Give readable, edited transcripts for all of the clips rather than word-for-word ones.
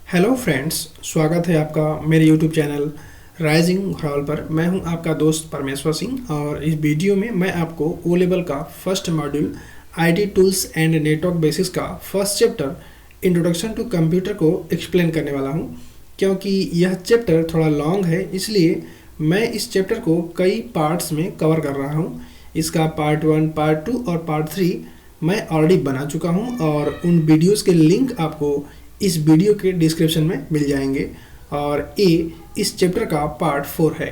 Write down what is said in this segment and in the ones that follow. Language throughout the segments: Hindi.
हेलो फ्रेंड्स, स्वागत है आपका मेरे यूट्यूब चैनल राइजिंग हॉल पर। मैं हूं आपका दोस्त परमेश्वर सिंह और इस वीडियो में मैं आपको ओ लेवल का first module IT tools and network basis का first chapter introduction to computer को एक्सप्लेन करने वाला हूं। क्योंकि यह चैप्टर थोड़ा लॉन्ग है, इसलिए मैं इस चैप्टर को कई पार्ट्स में कवर कर रहा हूं। इसका पार्ट 1, पार्ट 2 और पार्ट 3 मैं ऑलरेडी बना चुका हूं और उन वीडियोज़ के लिंक आपको इस वीडियो के डिस्क्रिप्शन में मिल जाएंगे। और ये इस चैप्टर का पार्ट 4 है।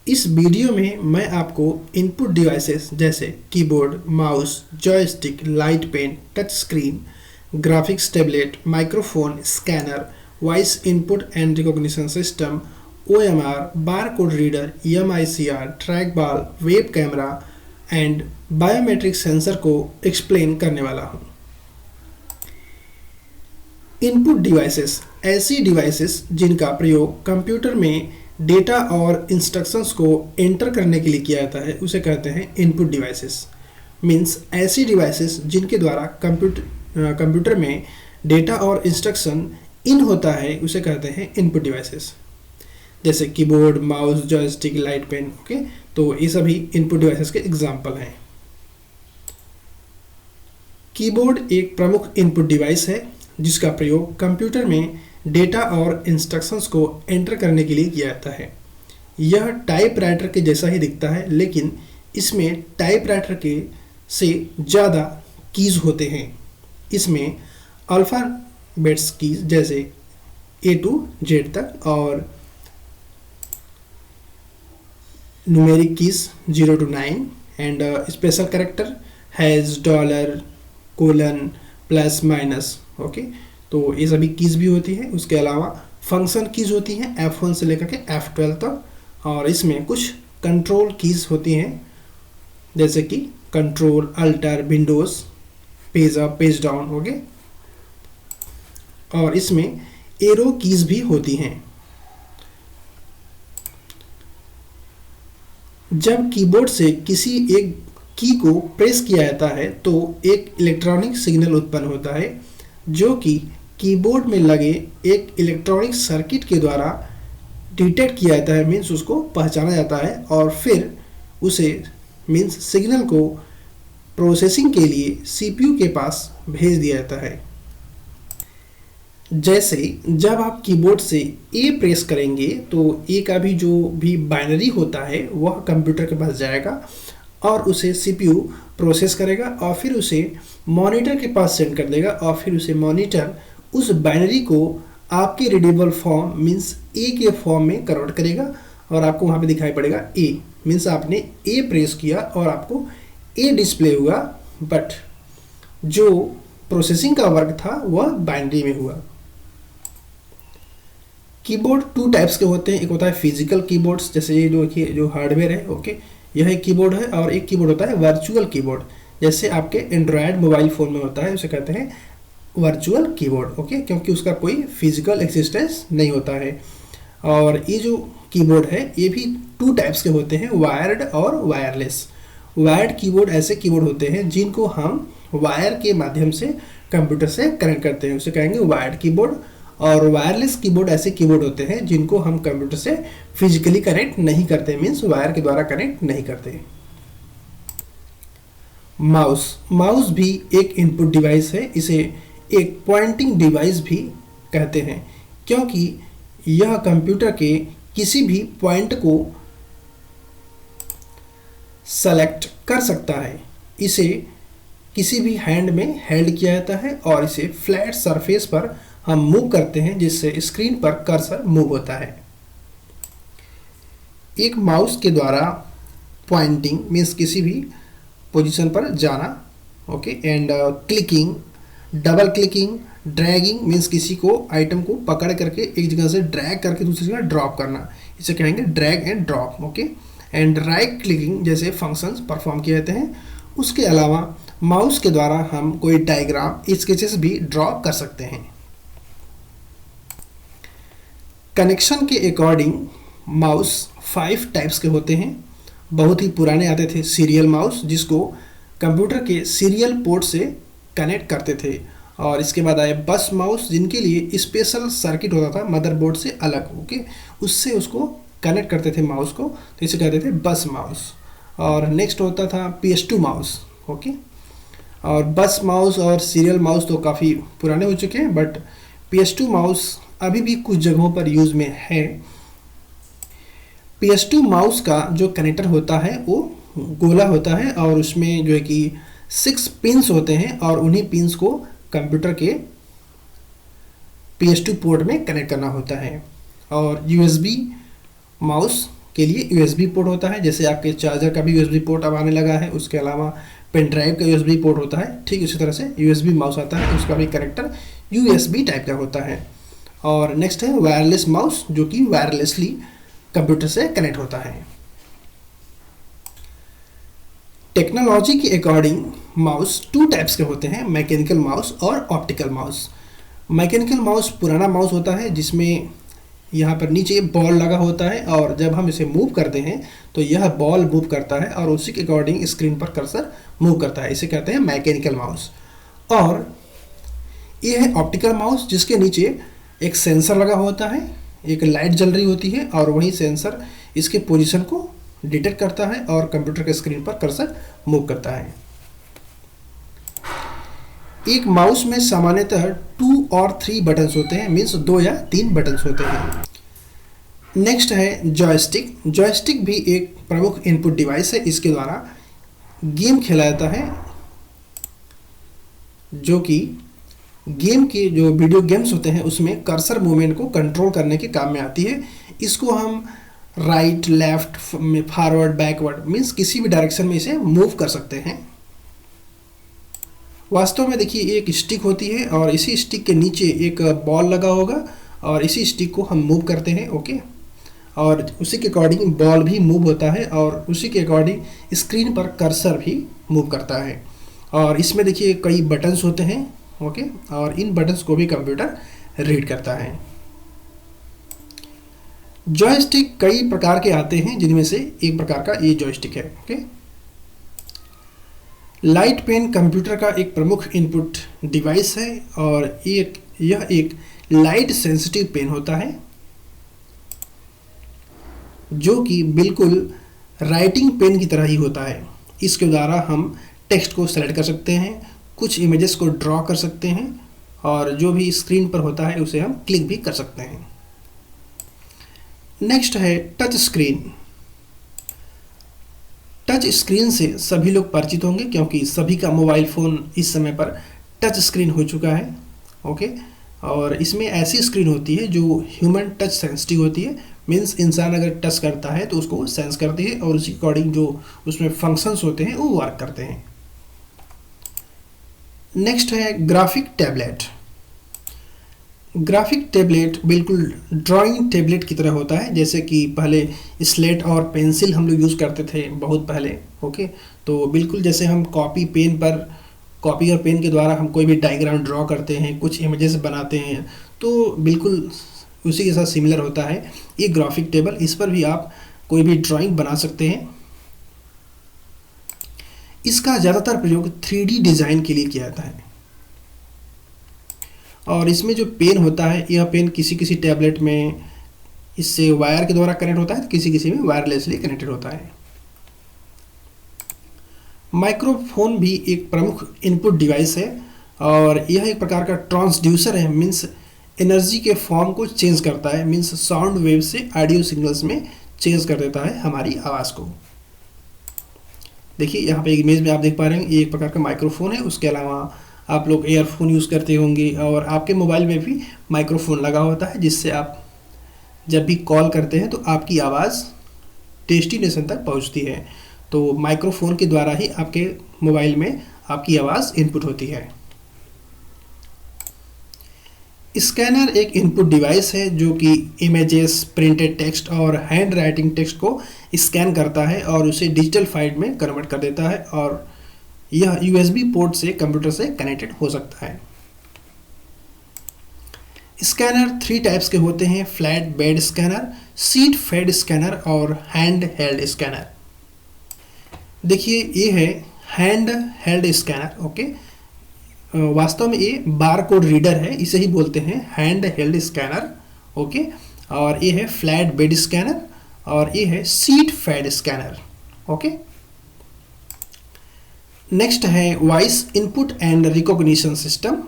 इस वीडियो में मैं आपको इनपुट डिवाइसेस जैसे keyboard, mouse, joystick, light pen, touch screen, graphics tablet, microphone, scanner, voice input and recognition system, OMR, barcode reader, MICR, track ball, web camera and biometric sensor को एक्सप्लेन करने वाला हूँ। इनपुट डिवाइसेस ऐसी डिवाइसेस जिनका प्रयोग कंप्यूटर में डेटा और इंस्ट्रक्शंस को एंटर करने के लिए किया जाता है उसे कहते हैं इनपुट डिवाइसेस। मींस ऐसी डिवाइसेस जिनके द्वारा कंप्यूटर में डेटा और इंस्ट्रक्शन इन होता है उसे कहते हैं इनपुट डिवाइसेस। जैसे keyboard, mouse, joystick, light pen. Okay, तो ये सभी इनपुट डिवाइसेस के एग्जाम्पल हैं। कीबोर्ड एक प्रमुख इनपुट डिवाइस है जिसका प्रयोग कंप्यूटर में डेटा और इंस्ट्रक्शंस को एंटर करने के लिए किया जाता है। यह टाइपराइटर के जैसा ही दिखता है, लेकिन इसमें टाइपराइटर के से ज़्यादा कीज़ होते हैं। इसमें अल्फ़ाबेट्स कीज़ जैसे A to Z तक और numeric keys 0 to 9 and special character has, dollar, colon, plus, minus. Okay, तो ये सभी कीज़ भी होती है। उसके अलावा फंक्शन कीज़ होती हैं F1 से लेकर के F12 तक, और इसमें कुछ कंट्रोल कीज़ होती हैं जैसे कि control, alter, Windows, page up, page down. Okay, और इसमें एरो कीज़ भी होती हैं। जब कीबोर्ड से किसी एक की को प्रेस किया जाता है तो एक इलेक्ट्रॉनिक सिग्नल उत्पन्न होता है जो कि कीबोर्ड में लगे एक इलेक्ट्रॉनिक सर्किट के द्वारा डिटेक्ट किया जाता है। मीन्स उसको पहचाना जाता है और फिर उसे मीन्स सिग्नल को प्रोसेसिंग के लिए CPU के पास भेज दिया जाता है। जैसे जब आप कीबोर्ड से A प्रेस करेंगे तो A का भी जो भी बाइनरी होता है वह कंप्यूटर के पास जाएगा और उसे CPU प्रोसेस करेगा और फिर उसे मॉनिटर के पास सेंड कर देगा और फिर उसे मॉनिटर उस बाइनरी को आपके रीडेबल फॉर्म मीन्स A के फॉर्म में कन्वर्ट करेगा और आपको वहाँ पे दिखाई पड़ेगा A। मीन्स आपने A प्रेस किया और आपको A डिस्प्ले हुआ, बट जो प्रोसेसिंग का वर्क था वह बाइनरी में हुआ। कीबोर्ड 2 टाइप्स के होते हैं। एक होता है फिजिकल कीबोर्ड्स, जैसे ये जो हार्डवेयर है। ओके, यह एक कीबोर्ड है। और एक कीबोर्ड होता है वर्चुअल कीबोर्ड, जैसे आपके एंड्रॉयड मोबाइल फ़ोन में होता है, उसे कहते हैं वर्चुअल कीबोर्ड। ओके, क्योंकि उसका कोई फिजिकल एक्सिस्टेंस नहीं होता है। और ये जो कीबोर्ड है ये भी 2 टाइप्स के होते हैं, वायर्ड और वायरलेस। वायर्ड कीबोर्ड ऐसे कीबोर्ड होते हैं जिनको हम वायर के माध्यम से कंप्यूटर से कनेक्ट करते हैं, उसे कहेंगे वायर्ड कीबोर्ड। और वायरलेस कीबोर्ड ऐसे कीबोर्ड होते हैं जिनको हम कंप्यूटर से फिजिकली कनेक्ट नहीं करते, मीन्स वायर के द्वारा कनेक्ट नहीं करते। माउस भी एक इनपुट डिवाइस है। इसे एक पॉइंटिंग डिवाइस भी कहते हैं क्योंकि यह कंप्यूटर के किसी भी पॉइंट को सेलेक्ट कर सकता है। इसे किसी भी हैंड में हेल्ड किया जाता है और इसे फ्लैट सरफेस पर हम मूव करते हैं जिससे स्क्रीन पर कर्सर मूव होता है। एक माउस के द्वारा पॉइंटिंग मीन्स किसी भी पोजीशन पर जाना। Okay, and clicking, double clicking, dragging means किसी को आइटम को पकड़ करके एक जगह से ड्रैग करके दूसरी जगह ड्रॉप करना, इसे कहेंगे drag and drop. Okay, and right clicking जैसे फंक्शंस परफॉर्म किए जाते हैं। उसके अलावा माउस के द्वारा हम कोई डायग्राम, स्केचेस भी ड्रॉ कर सकते हैं। कनेक्शन के अकॉर्डिंग माउस 5 टाइप्स के होते हैं। बहुत ही पुराने आते थे सीरियल माउस, जिसको कंप्यूटर के सीरियल पोर्ट से कनेक्ट करते थे, और इसके बाद आए बस माउस, जिनके लिए स्पेशल सर्किट होता था मदरबोर्ड से अलग, ओके, उससे उसको कनेक्ट करते थे माउस को, तो इसे कहते थे बस माउस। और नेक्स्ट होता था PS2 माउस, ओके। और बस माउस और सीरियल माउस तो काफ़ी पुराने हो चुके हैं, बट PS2 माउस अभी भी कुछ जगहों पर यूज़ में है। PS2 माउस का जो कनेक्टर होता है वो गोला होता है और उसमें जो है कि 6 पिंस होते हैं और उन्हीं पिंस को कंप्यूटर के PS2 पोर्ट में कनेक्ट करना होता है। और USB माउस के लिए USB पोर्ट होता है, जैसे आपके चार्जर का भी USB पोर्ट अब आने लगा है, उसके अलावा पेन ड्राइव का USB पोर्ट होता है, ठीक इसी तरह से USB माउस आता है, उसका भी कनेक्टर USB टाइप का होता है। और नेक्स्ट है वायरलेस माउस, जो कि वायरलेसली कंप्यूटर से कनेक्ट होता है। टेक्नोलॉजी के अकॉर्डिंग माउस 2 टाइप्स के होते हैं, मैकेनिकल माउस और ऑप्टिकल माउस। मैकेनिकल माउस पुराना माउस होता है जिसमें यहाँ पर नीचे बॉल लगा होता है और जब हम इसे मूव करते हैं तो यह बॉल मूव करता है और उसी के अकॉर्डिंग स्क्रीन पर कर्सर मूव करता है, इसे कहते हैं मैकेनिकल माउस। और ये है ऑप्टिकल माउस, जिसके नीचे एक सेंसर लगा होता है, एक लाइट जल रही होती है और वही सेंसर इसके पोजीशन को डिटेक्ट करता है और कंप्यूटर के स्क्रीन पर कर्सर मूव करता है। एक माउस में सामान्यतः 2 और 3 बटन्स होते हैं, मीन्स 2 या 3 बटन्स होते हैं। नेक्स्ट है जॉयस्टिक। जॉयस्टिक भी एक प्रमुख इनपुट डिवाइस है, इसके द्वारा गेम खेला जाता है, जो कि गेम के जो वीडियो गेम्स होते हैं उसमें कर्सर मूवमेंट को कंट्रोल करने के काम में आती है। इसको हम right, left, forward, backward means किसी भी डायरेक्शन में इसे मूव कर सकते हैं। वास्तव में देखिए एक स्टिक होती है और इसी स्टिक के नीचे एक बॉल लगा होगा और इसी स्टिक को हम मूव करते हैं, ओके, और उसी के अकॉर्डिंग बॉल भी मूव होता है और उसी के अकॉर्डिंग स्क्रीन पर कर्सर भी मूव करता है। और इसमें देखिए कई बटन्स होते हैं, ओके, और इन बटन्स को भी कंप्यूटर रीड करता है। जॉयस्टिक कई प्रकार के आते हैं, जिनमें से एक प्रकार का ये जॉयस्टिक है, ओके। लाइट पेन कंप्यूटर का एक प्रमुख इनपुट डिवाइस है और यह एक लाइट सेंसिटिव पेन होता है, जो कि बिल्कुल राइटिंग पेन की तरह ही होता है। इसके द्वारा हम टेक्स्ट को सेलेक्ट कर सकते हैं, कुछ इमेजेस को ड्रॉ कर सकते हैं और जो भी स्क्रीन पर होता है उसे हम क्लिक भी कर सकते हैं। नेक्स्ट है टच स्क्रीन। टच स्क्रीन से सभी लोग परिचित होंगे क्योंकि सभी का मोबाइल फ़ोन इस समय पर टच स्क्रीन हो चुका है, ओके। और इसमें ऐसी स्क्रीन होती है जो ह्यूमन टच सेंसिटिव होती है, मीन्स इंसान अगर टच करता है तो उसको वो सेंस करती है और उसी अकॉर्डिंग जो उसमें फंक्शंस होते हैं वो वर्क करते हैं। नेक्स्ट है ग्राफिक टैबलेट। ग्राफिक टैबलेट बिल्कुल ड्राइंग टैबलेट की तरह होता है, जैसे कि पहले स्लेट और पेंसिल हम लोग यूज़ करते थे बहुत पहले, ओके। तो बिल्कुल जैसे हम कॉपी और पेन के द्वारा हम कोई भी डायग्राम ड्रॉ करते हैं, कुछ इमेजेस बनाते हैं, तो बिल्कुल उसी के साथ सिमिलर होता है ये ग्राफिक टेबल। इस पर भी आप कोई भी ड्राइंग बना सकते हैं। इसका ज़्यादातर प्रयोग 3D डिज़ाइन के लिए किया जाता है। और इसमें जो पेन होता है, यह पेन किसी किसी टैबलेट में इससे वायर के द्वारा कनेक्ट होता है, किसी किसी में वायरलेसली कनेक्टेड होता है। माइक्रोफोन भी एक प्रमुख इनपुट डिवाइस है और यह एक प्रकार का ट्रांसड्यूसर है, मीन्स एनर्जी के फॉर्म को चेंज करता है, मीन्स साउंड वेव से ऑडियो सिग्नल्स में चेंज कर देता है हमारी आवाज़ को। देखिए यहाँ पे एक इमेज में आप देख पा रहे हैं, ये एक प्रकार का माइक्रोफोन है। उसके अलावा आप लोग एयरफोन यूज़ करते होंगे और आपके मोबाइल में भी माइक्रोफोन लगा होता है, जिससे आप जब भी कॉल करते हैं तो आपकी आवाज़ डेस्टिनेशन तक पहुंचती है। तो माइक्रोफोन के द्वारा ही आपके मोबाइल में आपकी आवाज़ इनपुट होती है। स्कैनर एक इनपुट डिवाइस है जो कि इमेजेस, प्रिंटेड टेक्स्ट और हैंड राइटिंग टेक्स्ट को स्कैन करता है और उसे डिजिटल फाइल में कन्वर्ट कर देता है और यह USB पोर्ट से कंप्यूटर से कनेक्टेड हो सकता है। स्कैनर 3 टाइप्स के होते हैं, flat bed scanner, sheet fed scanner और हैंड हेल्ड स्कैनर। देखिए ये है हैंड हेल्ड स्कैनर, ओके। वास्तव में ये बार कोड रीडर है, इसे ही बोलते हैं हैंड हेल्ड स्कैनर। ओके, और ये है फ्लैट बेड स्कैनर, और ये है sheet fed scanner. Okay, next है voice input and recognition system.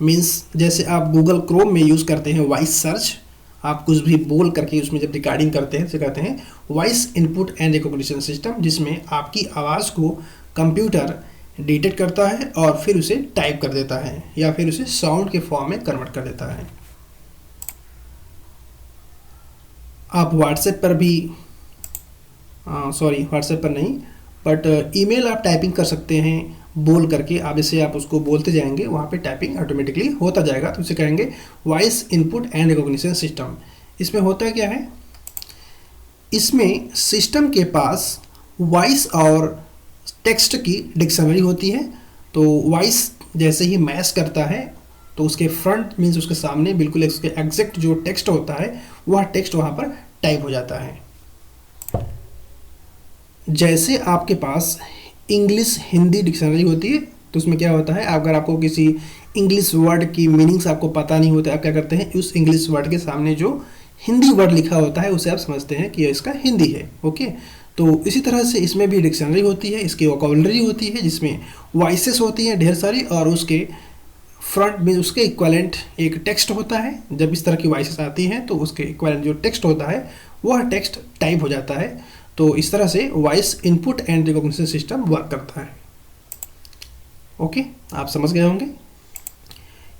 Means जैसे आप गूगल क्रोम में यूज़ करते हैं वॉइस सर्च, आप कुछ भी बोल करके उसमें जब रिकॉर्डिंग करते हैं तो कहते हैं voice input and recognition system, जिसमें आपकी आवाज़ को कंप्यूटर डिटेक्ट करता है और फिर उसे टाइप कर देता है या फिर उसे साउंड के फॉर्म में कन्वर्ट कर देता है। आप व्हाट्सएप पर भी व्हाट्सएप पर नहीं, बट ईमेल आप टाइपिंग कर सकते हैं बोल करके। आप जैसे आप उसको बोलते जाएंगे वहाँ पे टाइपिंग ऑटोमेटिकली होता जाएगा, तो उसे कहेंगे voice input and recognition system. इसमें होता क्या है, इसमें सिस्टम के पास वॉइस और टेक्स्ट की डिक्शनरी होती है। तो वॉइस जैसे ही मैच करता है तो उसके फ्रंट मीन्स उसके सामने बिल्कुल उसके एग्जैक्ट जो टेक्स्ट होता है वह टेक्स्ट वहाँ पर टाइप हो जाता है। जैसे आपके पास इंग्लिश हिंदी डिक्शनरी होती है, तो उसमें क्या होता है, अगर आपको किसी इंग्लिश वर्ड की मीनिंग्स आपको पता नहीं होता, आप क्या करते हैं, उस इंग्लिश वर्ड के सामने जो हिंदी वर्ड लिखा होता है उसे आप समझते हैं कि इसका हिंदी है। ओके, तो इसी तरह से इसमें भी डिक्शनरी होती है, इसकी वोकैबुलरी होती है जिसमें वॉइसेस होती हैं ढेर सारी, और उसके फ्रंट में उसके इक्वलेंट एक टेक्स्ट होता है। जब इस तरह की वॉइसेस आती हैं तो उसके इक्वलेंट जो टेक्स्ट होता है वह टेक्स्ट टाइप हो जाता है। तो इस तरह से voice input and recognition system work करता है। ओके, आप समझ गए होंगे,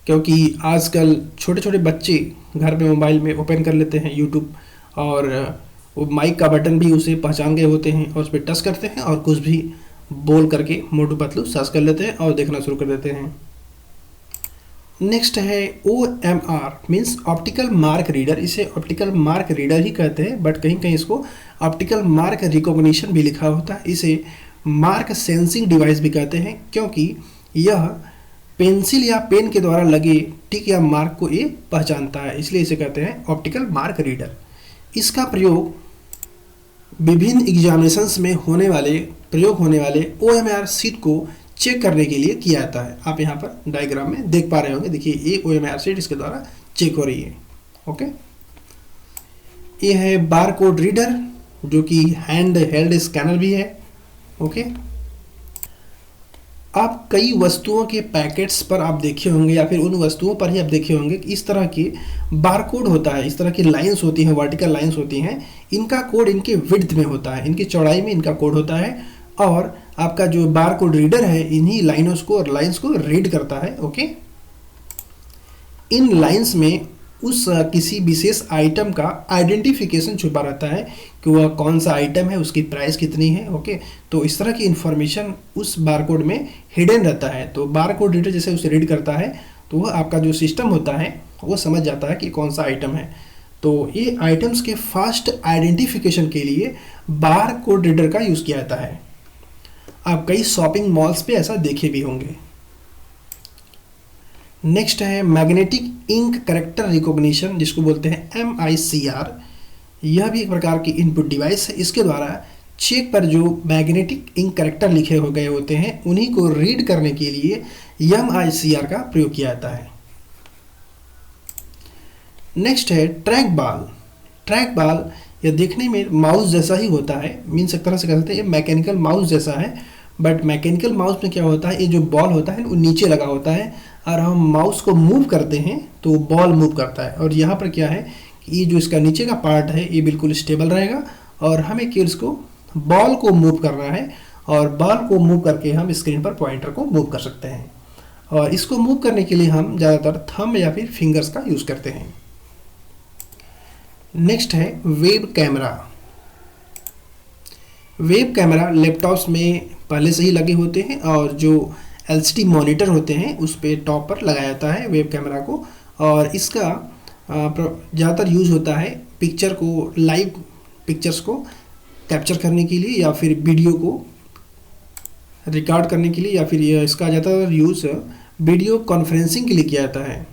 क्योंकि आजकल छोटे छोटे बच्चे घर में मोबाइल में ओपन कर लेते हैं यूट्यूब, और वो माइक का बटन भी उसे पहचान गए होते हैं और उस पर टच करते हैं और कुछ भी बोल करके मोटू पतलू सर्च कर लेते हैं और देखना शुरू कर देते हैं। नेक्स्ट है OMR means optical mark reader. इसे ऑप्टिकल मार्क रीडर ही कहते हैं, बट कहीं कहीं इसको ऑप्टिकल मार्क रिकॉग्निशन भी लिखा होता है। इसे मार्क सेंसिंग डिवाइस भी कहते हैं, क्योंकि यह पेंसिल या पेन के द्वारा लगे टिक या मार्क को ये पहचानता है, इसलिए इसे कहते हैं ऑप्टिकल मार्क रीडर। इसका प्रयोग विभिन्न एग्जामिनेशंस में प्रयोग होने वाले OMR सीट को चेक करने के लिए किया जाता है। आप यहाँ पर डायग्राम में देख पा रहे होंगे, देखिए ये OMR सीट इसके द्वारा चेक हो रही है। ओके, ये है बार कोड रीडर जो कि हैंड हेल्ड स्कैनर भी है। ओके, आप कई वस्तुओं के पैकेट्स पर आप देखे होंगे या फिर उन वस्तुओं पर ही आप देखे होंगे कि इस तरह की बारकोड होता है, इस तरह की लाइंस होती हैं, वर्टिकल लाइंस होती हैं। इनका कोड इनके विड्थ में होता है, इनकी चौड़ाई में इनका कोड होता है, और आपका जो बारकोड रीडर है इन्हीं लाइंस को रीड करता है। ओके, इन लाइंस में उस किसी विशेष आइटम का आइडेंटिफिकेशन छुपा रहता है कि वह कौन सा आइटम है, उसकी प्राइस कितनी है। ओके, तो इस तरह की इंफॉर्मेशन उस बारकोड में हिडन रहता है। तो बारकोड रीडर जैसे उसे रीड करता है तो वह आपका जो सिस्टम होता है वो समझ जाता है कि कौन सा आइटम है। तो ये आइटम्स के फास्ट आइडेंटिफिकेशन के लिए बारकोड रीडर का यूज़ किया जाता है। आप कई शॉपिंग मॉल्स पे ऐसा देखे भी होंगे। नेक्स्ट है मैग्नेटिक इंक कैरेक्टर रिकॉग्निशन, जिसको बोलते हैं MICR। यह भी एक प्रकार की इनपुट डिवाइस है। इसके द्वारा चेक पर जो मैग्नेटिक इंक कैरेक्टर लिखे हो गए होते हैं उन्हीं को रीड करने के लिए MICR का प्रयोग किया जाता है। नेक्स्ट है ट्रैक बॉल। ट्रैक बॉल यह देखने में माउस जैसा ही होता है, मीन्स एक तरह से कह सकते हैं ये मैकेनिकल माउस जैसा है, बट मैकेनिकल माउस में क्या होता है, ये जो बॉल होता है वो नीचे लगा होता है और हम माउस को मूव करते हैं तो बॉल मूव करता है। और यहाँ पर क्या है कि ये जो इसका नीचे का पार्ट है ये बिल्कुल स्टेबल रहेगा और हमें केवल इसको बॉल को मूव करना है, और बॉल को मूव करके हम स्क्रीन पर पॉइंटर को मूव कर सकते हैं। और इसको मूव करने के लिए हम ज़्यादातर थंब या फिर फिंगर्स का यूज़ करते हैं। नेक्स्ट है web camera. Web camera laptops में पहले से ही लगे होते हैं और जो LCD मॉनिटर होते हैं उस पर टॉप पर लगाया जाता है वेब कैमरा को, और इसका ज़्यादातर यूज़ होता है पिक्चर को, लाइव पिक्चर्स को कैप्चर करने के लिए या फिर वीडियो को रिकॉर्ड करने के लिए, या फिर इसका ज़्यादातर यूज़ वीडियो कॉन्फ्रेंसिंग के लिए किया जाता है।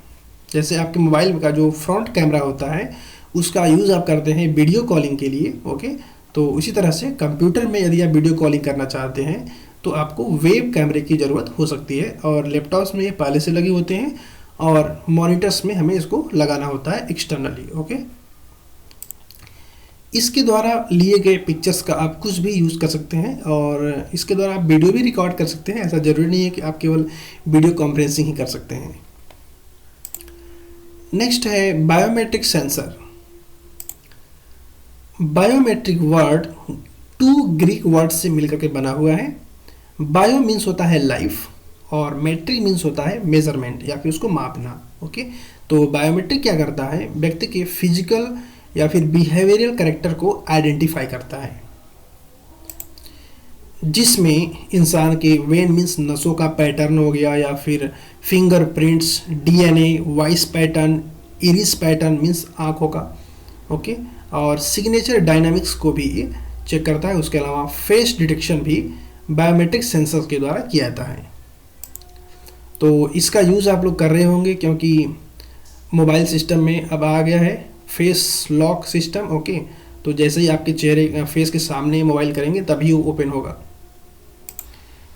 जैसे आपके मोबाइल का जो फ्रंट कैमरा होता है उसका यूज़ आप करते हैं वीडियो कॉलिंग के लिए। ओके, तो इसी तरह से कंप्यूटर में यदि आप वीडियो कॉलिंग करना चाहते हैं तो आपको वेब कैमरे की ज़रूरत हो सकती है, और लैपटॉप्स में ये पहले से लगे होते हैं और मॉनिटर्स में हमें इसको लगाना होता है एक्सटर्नली। ओके, इसके द्वारा लिए गए पिक्चर्स का आप कुछ भी यूज़ कर सकते हैं, और इसके द्वारा आप वीडियो भी रिकॉर्ड कर सकते हैं। ऐसा ज़रूरी नहीं है कि आप केवल वीडियो कॉन्फ्रेंसिंग ही कर सकते हैं। नेक्स्ट है biometric sensor. Biometric word 2 Greek word से मिलकर के बना हुआ है। बायो मीन्स होता है लाइफ, और मेट्रिक मीन्स होता है मेजरमेंट या फिर उसको मापना। ओके, तो बायोमेट्रिक क्या करता है, व्यक्ति के फिजिकल या फिर बिहेवियरल कैरेक्टर को आइडेंटिफाई करता है, जिसमें इंसान के वेन मीन्स नसों का पैटर्न हो गया, या फिर fingerprints, DNA, voice pattern, iris pattern means आँखों का। ओके, और सिग्नेचर डायनामिक्स को भी चेक करता है। उसके अलावा फेस डिटेक्शन भी बायोमेट्रिक सेंसर के द्वारा किया जाता है। तो इसका यूज़ आप लोग कर रहे होंगे, क्योंकि मोबाइल सिस्टम में अब आ गया है फेस लॉक सिस्टम। ओके, तो जैसे ही आपके चेहरे फेस के सामने मोबाइल करेंगे तभी वो ओपन होगा,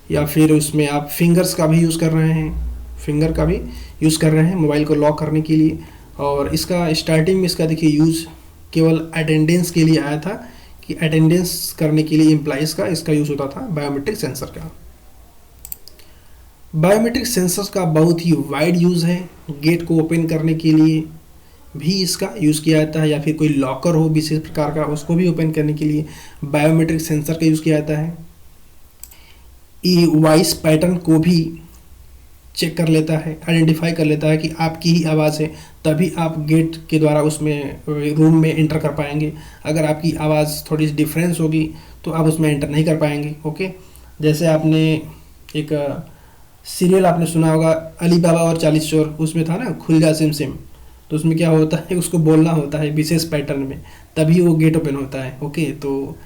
या फिर उसमें आप फिंगर्स का भी यूज़ कर रहे हैं, फिंगर का भी यूज़ कर रहे हैं मोबाइल को लॉक करने के लिए। और इसका स्टार्टिंग में इसका देखिए यूज़ केवल अटेंडेंस के लिए आया था, कि अटेंडेंस करने के लिए एम्प्लॉइज़ का इसका यूज़ होता था बायोमेट्रिक सेंसर का। बायोमेट्रिक सेंसर्स का बहुत ही वाइड यूज़ है। गेट को ओपन करने के लिए भी इसका यूज़ किया जाता है, या फिर कोई लॉकर हो विशेष प्रकार का उसको भी ओपन करने के लिए बायोमेट्रिक सेंसर का यूज़ किया जाता है। ये वॉइस पैटर्न को भी चेक कर लेता है, आइडेंटिफाई कर लेता है कि आपकी ही आवाज़ है, तभी आप गेट के द्वारा उसमें रूम में एंटर कर पाएंगे। अगर आपकी आवाज़ थोड़ी सी डिफरेंस होगी तो आप उसमें एंटर नहीं कर पाएंगे। ओके, जैसे आपने एक सीरियल आपने सुना होगा अली बाबा और 40 चोर, उसमें था ना खुल जा सिम सिम, तो उसमें क्या होता है, उसको बोलना होता है विशेष पैटर्न में, तभी वो गेट ओपन होता है। ओके, तो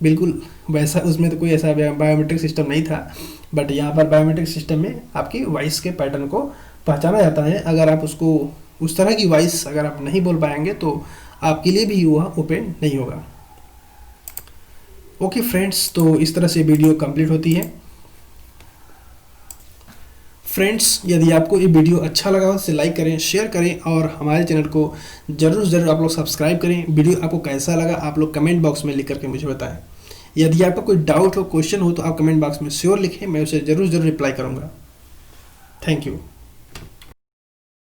बिल्कुल वैसा उसमें तो कोई ऐसा बायोमेट्रिक सिस्टम नहीं था, बट यहाँ पर बायोमेट्रिक सिस्टम में आपकी वॉइस के पैटर्न को पहचाना जाता है। अगर आप उसको उस तरह की वॉइस अगर आप नहीं बोल पाएंगे तो आपके लिए भी वह ओपन नहीं होगा। ओके फ्रेंड्स, तो इस तरह से वीडियो कंप्लीट होती है। फ्रेंड्स, यदि आपको ये वीडियो अच्छा लगा हो तो लाइक करें, शेयर करें, और हमारे चैनल को ज़रूर आप लोग सब्सक्राइब करें। वीडियो आपको कैसा लगा आप लोग कमेंट बॉक्स में लिख करके मुझे बताएं। यदि आपका कोई डाउट हो, क्वेश्चन हो, तो आप कमेंट बॉक्स में श्योर लिखें, मैं उसे ज़रूर रिप्लाई करूँगा। Thank you.